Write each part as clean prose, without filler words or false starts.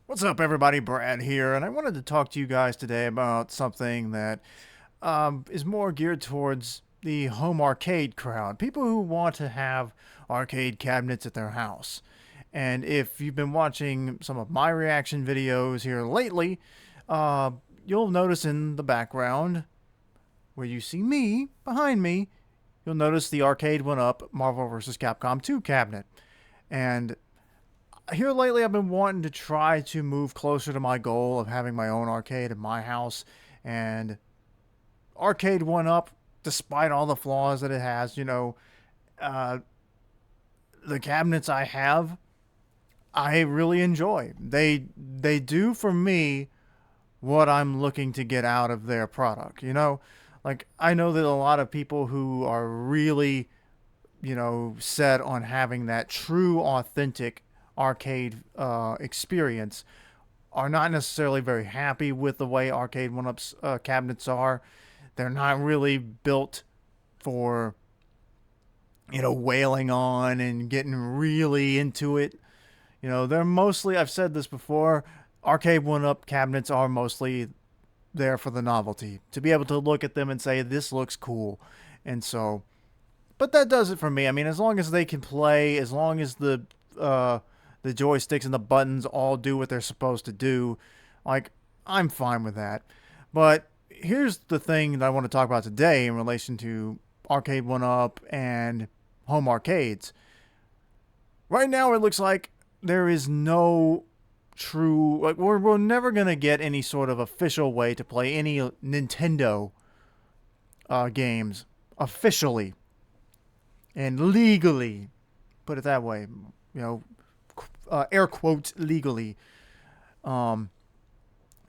What's up, everybody? Brad here, and I wanted to talk to you guys today about something that is more geared towards the home arcade crowd. People who want to have arcade cabinets at their house. And if you've been watching some of my reaction videos here lately, uh, you'll notice in the background where you see me, behind me, you'll notice the Arcade 1-Up Marvel vs. Capcom 2 cabinet. And here lately I've been wanting to try to move closer to my goal of having my own arcade in my house. And Arcade 1-Up, despite all the flaws that it has, uh, the cabinets I have, I really enjoy. They do for me what I'm looking to get out of their product. Like I know that a lot of people who are really, set on having that true, authentic arcade experience are not necessarily very happy with the way Arcade 1-Up's cabinets are. They're not really built for, wailing on and getting really into it. They're mostly, I've said this before, Arcade 1-Up cabinets are mostly there for the novelty, to be able to look at them and say, this looks cool. And so, but that does it for me. I mean, as long as they can play, as long as the joysticks and the buttons all do what they're supposed to do, like, I'm fine with that. But here's the thing that I want to talk about today in relation to Arcade 1-Up and home arcades. Right now, it looks like there is no true, like, we're never going to get any sort of official way to play any Nintendo games officially and legally, put it that way, air quotes legally. Um,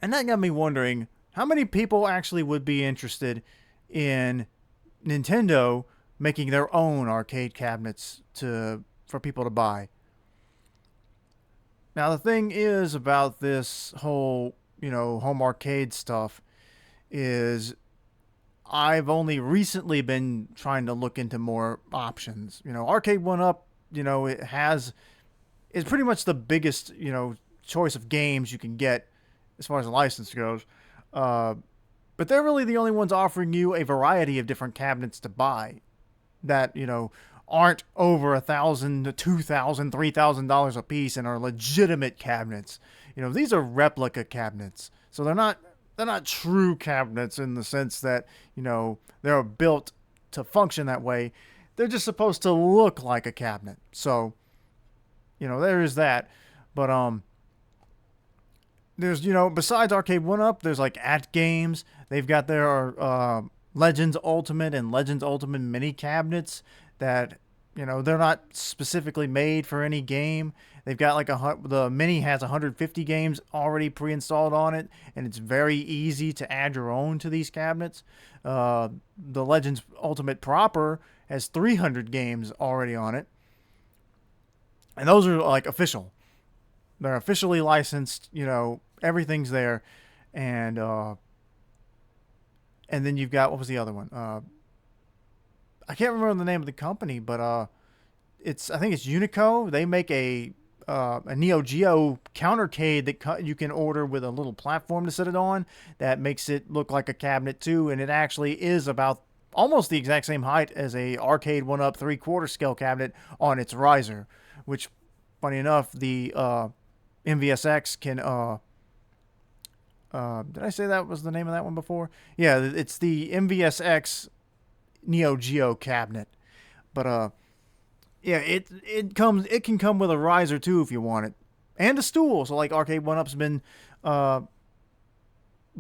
and that got me wondering how many people actually would be interested in Nintendo making their own arcade cabinets for people to buy. Now the thing is about this whole, home arcade stuff is I've only recently been trying to look into more options. Arcade 1-Up, is pretty much the biggest, choice of games you can get as far as the license goes. Uh, but they're really the only ones offering you a variety of different cabinets to buy that, aren't over $1,000 to $2,000, $3,000 a piece and are legitimate cabinets. These are replica cabinets, so they're not true cabinets in the sense that they're built to function that way. They're just supposed to look like a cabinet. So there is that. But there's besides Arcade 1-Up, there's like At Games. They've got their Legends Ultimate and Legends Ultimate mini cabinets that they're not specifically made for any game. They've got like the mini has 150 games already pre-installed on it, and it's very easy to add your own to these cabinets. The Legends Ultimate proper has 300 games already on it, and those are like official. They're officially licensed. Everything's there, and then you've got, what was the other one? I can't remember the name of the company, but I think it's Unico. They make a Neo Geo countercade that you can order with a little platform to sit it on that makes it look like a cabinet too, and it actually is about almost the exact same height as a Arcade 1-Up 3/4 scale cabinet on its riser, which, funny enough, the MVSX can did I say that was the name of that one before? Yeah, it's the MVSX Neo Geo cabinet. But yeah, it can come with a riser too if you want it, and a stool. So like Arcade 1-Up's been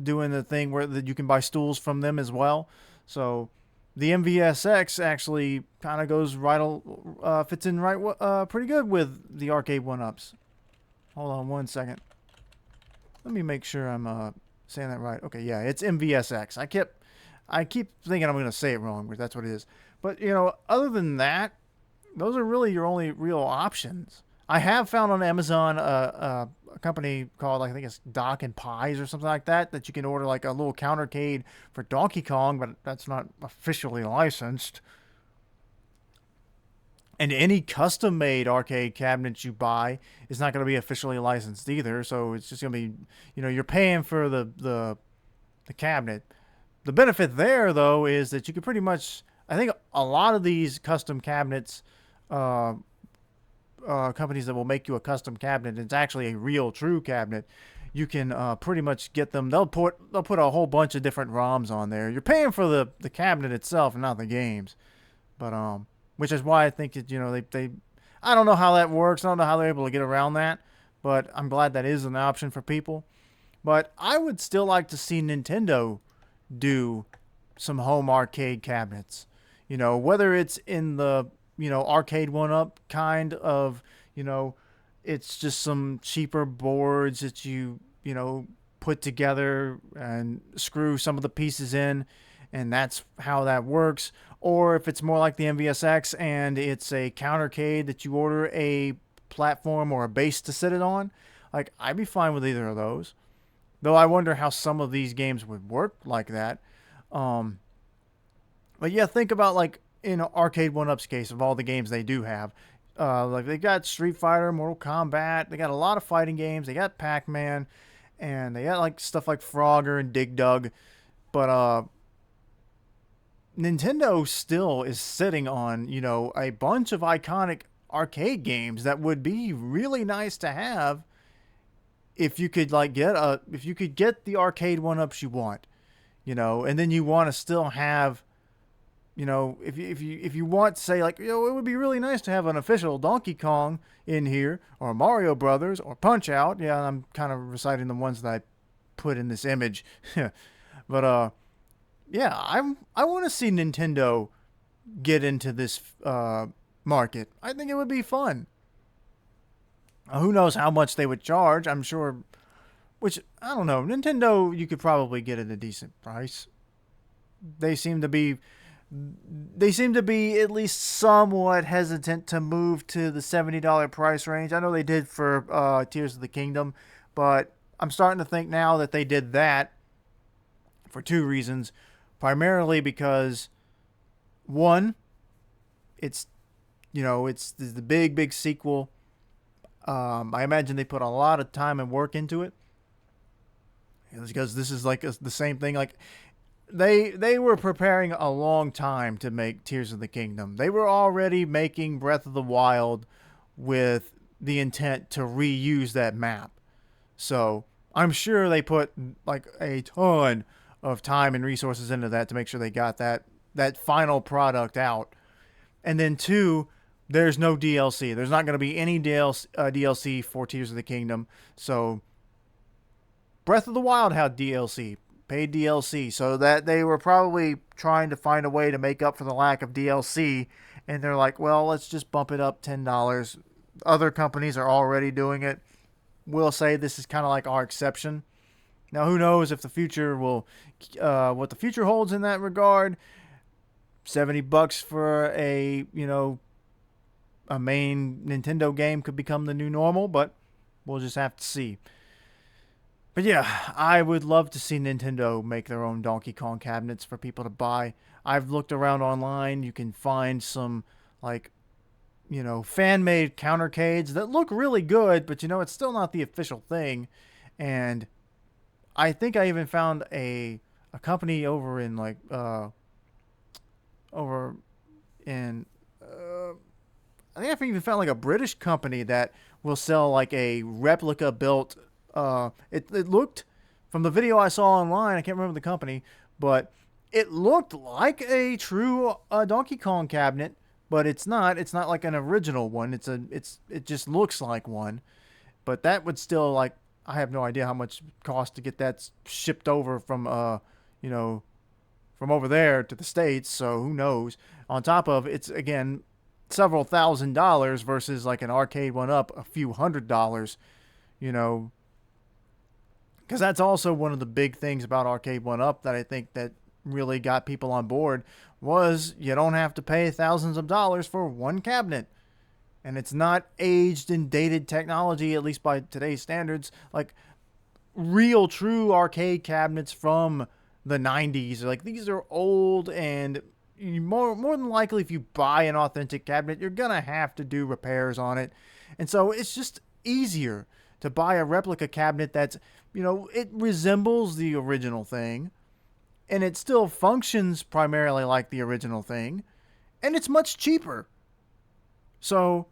doing the thing where that you can buy stools from them as well. So the MVSX actually kind of goes right, fits in right, pretty good with the Arcade 1-Ups. Hold on one second. Let me make sure I'm saying that right. Okay, yeah, it's MVSX. I keep thinking I'm going to say it wrong, but that's what it is. But other than that, those are really your only real options. I have found on Amazon a company called, I think it's Dock and Pies or something like that you can order like a little countercade for Donkey Kong, but that's not officially licensed. And any custom made arcade cabinets you buy is not going to be officially licensed either. So it's just going to be, you're paying for the cabinet. The benefit there, though, is that you can pretty much, I think a lot of these custom cabinets, uh, companies that will make you a custom cabinet, it's actually a real true cabinet. You can pretty much get them. They'll put a whole bunch of different ROMs on there. You're paying for the cabinet itself and not the games. But which is why I think that they I don't know how that works. I don't know how they're able to get around that. But I'm glad that is an option for people. But I would still like to see Nintendo do some home arcade cabinets. Whether it's in the arcade one up kind of it's just some cheaper boards that you put together and screw some of the pieces in, and that's how that works. Or if it's more like the MVSX and it's a countercade that you order a platform or a base to sit it on, like I'd be fine with either of those. Though I wonder how some of these games would work like that. Um, but yeah, think about like in Arcade One Up's case of all the games they do have. Like they got Street Fighter, Mortal Kombat. They got a lot of fighting games. They got Pac-Man, and they got like stuff like Frogger and Dig Dug. But Nintendo still is sitting on a bunch of iconic arcade games that would be really nice to have if you could get the arcade one ups you want, and then you want to still have, if you want to say like, it would be really nice to have an official Donkey Kong in here or Mario Brothers or Punch Out. Yeah, I'm kind of reciting the ones that I put in this image, but yeah, I want to see Nintendo get into this market. I think it would be fun. Who knows how much they would charge? I'm sure, which I don't know. Nintendo, you could probably get at a decent price. They seem to be, at least somewhat hesitant to move to the $70 price range. I know they did for Tears of the Kingdom, but I'm starting to think now that they did that for two reasons. Primarily because, one, it's the big sequel. I imagine they put a lot of time and work into it. Because this is like the same thing. Like they were preparing a long time to make Tears of the Kingdom. They were already making Breath of the Wild with the intent to reuse that map. So I'm sure they put like a ton of time and resources into that to make sure they got that final product out. And then two, there's no DLC. There's not going to be any DLC for Tears of the Kingdom. So Breath of the Wild had DLC, paid DLC, so that they were probably trying to find a way to make up for the lack of DLC. And they're like, well, let's just bump it up $10. Other companies are already doing it. We'll say this is kind of like our exception. Now, who knows if the future will, what the future holds in that regard. $70 for a main Nintendo game could become the new normal, but we'll just have to see. But yeah, I would love to see Nintendo make their own Donkey Kong cabinets for people to buy. I've looked around online. You can find some like fan-made countercades that look really good, but it's still not the official thing. And I think I even found a company over in I think I even found like a British company that will sell like a replica built. It looked, from the video I saw online, I can't remember the company, but it looked like a true Donkey Kong cabinet, but it's not. It's not like an original one. It just looks like one, but that would still like, I have no idea how much it costs to get that shipped over from from over there to the States. So who knows? On top of it's again several $1,000s versus like an arcade one up a few $100s. Because that's also one of the big things about arcade one up that I think that really got people on board was you don't have to pay thousands of dollars for one cabinet. And it's not aged and dated technology, at least by today's standards, like real true arcade cabinets from the 90s. Like these are old and more than likely, if you buy an authentic cabinet, you're gonna have to do repairs on it, and so it's just easier to buy a replica cabinet that's, it resembles the original thing, and it still functions primarily like the original thing, and it's much cheaper. So,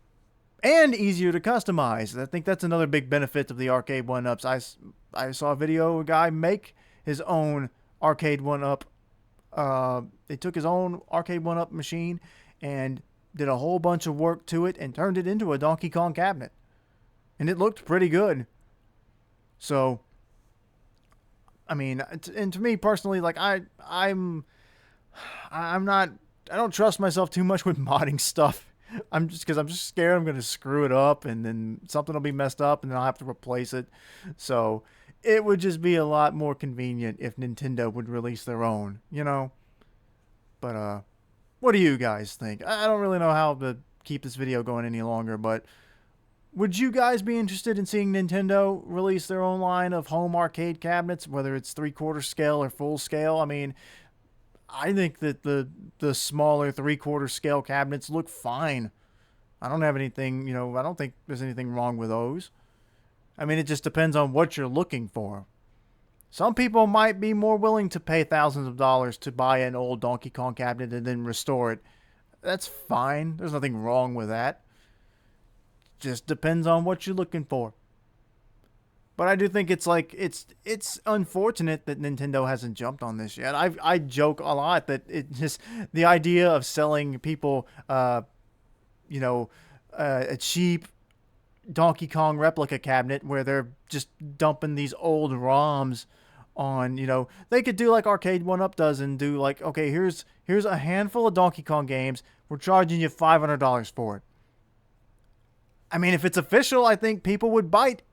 and easier to customize. I think that's another big benefit of the arcade one-ups. I saw a video of a guy make his own arcade one-up. They took his own arcade one-up machine and did a whole bunch of work to it and turned it into a Donkey Kong cabinet. And it looked pretty good. So, I mean, and to me personally, like I'm not, I don't trust myself too much with modding stuff. I'm just scared I'm going to screw it up and then something will be messed up and then I'll have to replace it. So it would just be a lot more convenient if Nintendo would release their own, But what do you guys think? I don't really know how to keep this video going any longer, but would you guys be interested in seeing Nintendo release their own line of home arcade cabinets, whether it's 3/4 scale or full scale? I mean, I think that the smaller 3/4 scale cabinets look fine. I don't have anything, I don't think there's anything wrong with those. I mean, it just depends on what you're looking for. Some people might be more willing to pay thousands of dollars to buy an old Donkey Kong cabinet and then restore it. That's fine. There's nothing wrong with that. Just depends on what you're looking for. But I do think it's unfortunate that Nintendo hasn't jumped on this yet. I joke a lot that it just, the idea of selling people a cheap Donkey Kong replica cabinet where they're just dumping these old ROMs on, they could do like Arcade 1-Up does and do like, okay, here's a handful of Donkey Kong games. We're charging you $500 for it. I mean, if it's official, I think people would bite,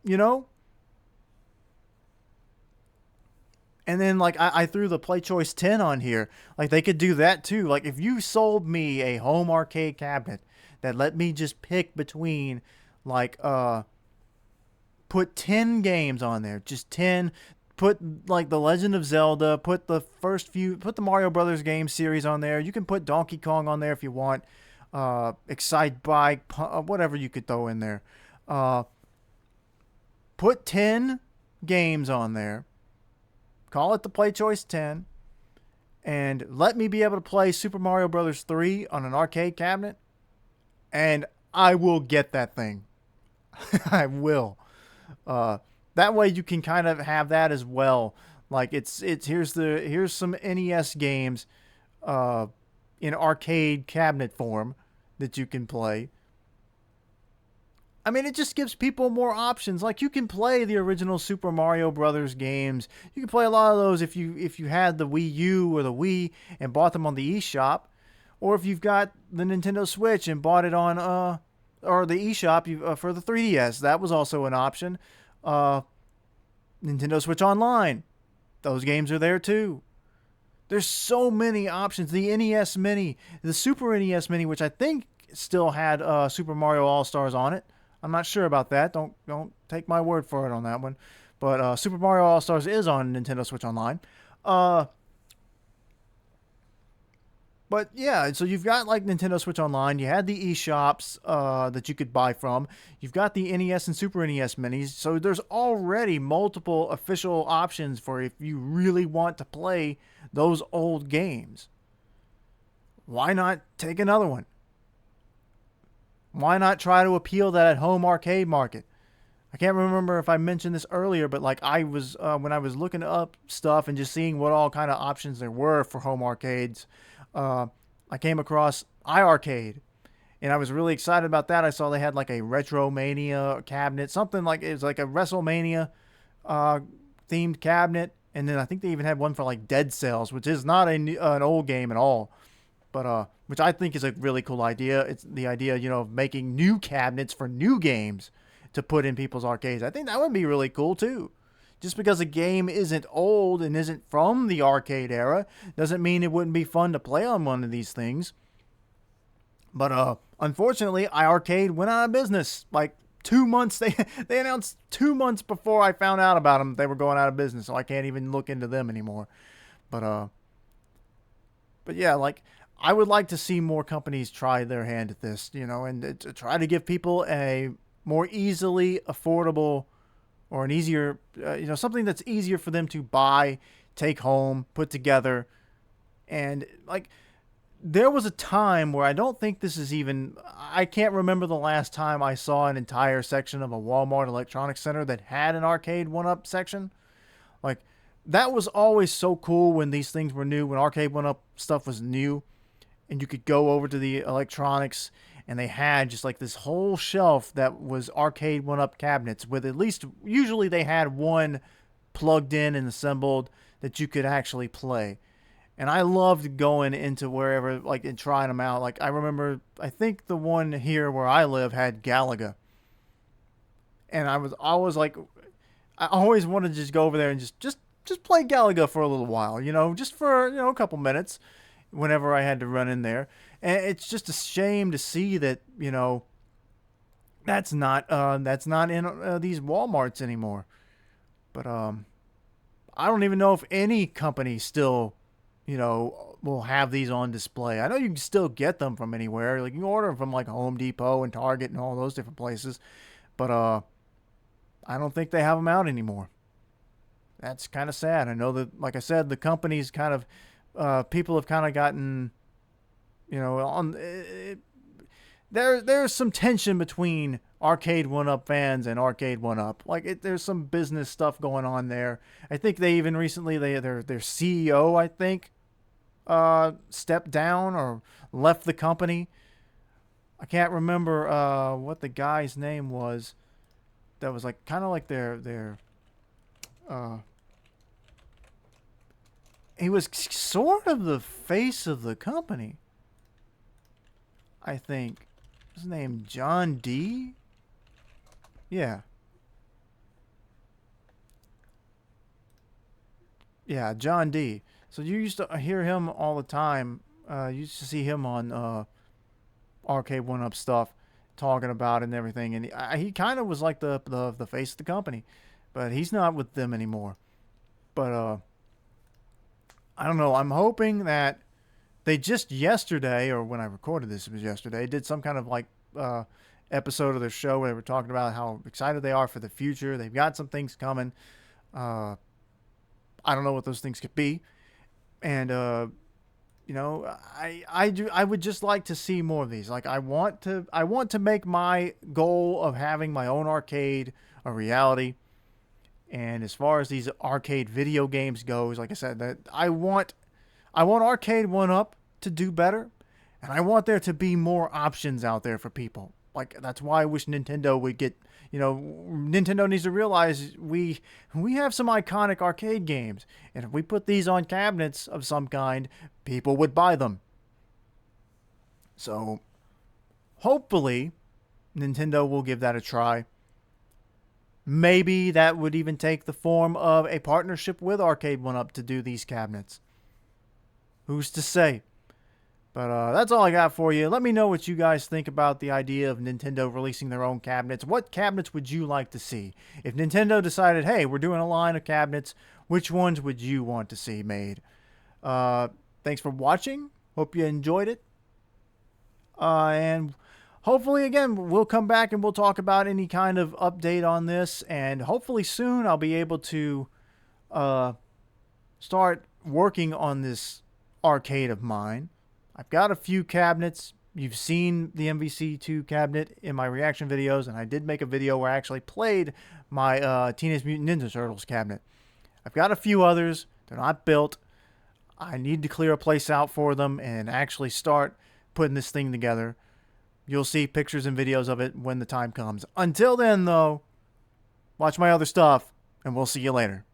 And then, like, I threw the Play Choice 10 on here. Like, they could do that, too. Like, if you sold me a home arcade cabinet that let me just pick between, like, put 10 games on there. Just 10. Put, like, The Legend of Zelda. Put the Mario Brothers game series on there. You can put Donkey Kong on there if you want. Excite Bike. Whatever you could throw in there. Put 10 games on there. Call it the Play Choice 10, and let me be able to play Super Mario Brothers 3 on an arcade cabinet, and I will get that thing. I will. That way you can kind of have that as well. Like here's some NES games in arcade cabinet form that you can play. I mean, it just gives people more options. Like, you can play the original Super Mario Brothers games. You can play a lot of those if you had the Wii U or the Wii and bought them on the eShop, or if you've got the Nintendo Switch and bought it on or the eShop for the 3DS. That was also an option. Nintendo Switch Online. Those games are there too. There's so many options. The NES Mini, the Super NES Mini, which I think still had Super Mario All-Stars on it. I'm not sure about that. Don't take my word for it on that one. But Super Mario All-Stars is on Nintendo Switch Online. But yeah, so you've got like Nintendo Switch Online. You had the eShops that you could buy from. You've got the NES and Super NES Minis. So there's already multiple official options for if you really want to play those old games. Why not take another one? Why not try to appeal that at-home arcade market? I can't remember if I mentioned this earlier, but like I was when I was looking up stuff and just seeing what all kind of options there were for home arcades, I came across iArcade, and I was really excited about that. I saw they had like a Retromania cabinet, something like it was like a WrestleMania themed cabinet, and then I think they even had one for like Dead Cells, which is not an old game at all. But which I think is a really cool idea. It's the idea, of making new cabinets for new games to put in people's arcades. I think that would be really cool too. Just because a game isn't old and isn't from the arcade era doesn't mean it wouldn't be fun to play on one of these things. But unfortunately, iArcade went out of business. Like 2 months, they announced 2 months before I found out about them they were going out of business, so I can't even look into them anymore. But yeah, like I would like to see more companies try their hand at this, and to try to give people a more easily affordable or an easier, something that's easier for them to buy, take home, put together. And like, there was a time where I don't think this is even, I can't remember the last time I saw an entire section of a Walmart electronics center that had an arcade one-up section. Like, that was always so cool when these things were new, when arcade one-up stuff was new, and you could go over to the electronics and they had just like this whole shelf that was arcade one-up cabinets with, at least usually they had one plugged in and assembled that you could actually play. And I loved going into wherever, like, and trying them out. Like, I remember, I think the one here where I live had Galaga. And I was always like, I always wanted to just go over there and just play Galaga for a little while, just for, a couple minutes whenever I had to run in there. And it's just a shame to see that, that's not in these Walmarts anymore. But I don't even know if any company still, will have these on display. I know you can still get them from anywhere. Like, you can order them from like Home Depot and Target and all those different places. But I don't think they have them out anymore. That's kind of sad. I know that, like I said, the companies kind of, people have kind of gotten, on. There's some tension between Arcade 1-Up fans and Arcade 1-Up. Like, there's some business stuff going on there. I think they even recently, their CEO, I think, stepped down or left the company. I can't remember what the guy's name was. That was like kind of like their he was sort of the face of the company. I think his name John D. Yeah. Yeah, John D. So you used to hear him all the time. You used to see him on Arcade 1-Up stuff, talking about it and everything. And he kind of was like the face of the company. But he's not with them anymore. But I don't know. I'm hoping that they just yesterday, or when I recorded this, it was yesterday, did some kind of like episode of their show where they were talking about how excited they are for the future. They've got some things coming. I don't know what those things could be. And, I would just like to see more of these. Like, I want to make my goal of having my own arcade a reality. And as far as these arcade video games goes, like I said, that I want Arcade 1-Up to do better, and I want there to be more options out there for people. Like, that's why I wish Nintendo would get, Nintendo needs to realize we have some iconic arcade games, and if we put these on cabinets of some kind, people would buy them. So, hopefully, Nintendo will give that a try. Maybe that would even take the form of a partnership with Arcade 1-Up to do these cabinets. Who's to say? But that's all I got for you. Let me know what you guys think about the idea of Nintendo releasing their own cabinets. What cabinets would you like to see? If Nintendo decided, hey, we're doing a line of cabinets, which ones would you want to see made? Thanks for watching. Hope you enjoyed it. And hopefully, again, we'll come back and we'll talk about any kind of update on this. And hopefully soon I'll be able to start working on this arcade of mine. I've got a few cabinets. You've seen the MVC2 cabinet in my reaction videos, and I did make a video where I actually played my Teenage Mutant Ninja Turtles cabinet. I've got a few others. They're not built. I need to clear a place out for them and actually start putting this thing together. You'll see pictures and videos of it when the time comes. Until then, though, watch my other stuff, and we'll see you later.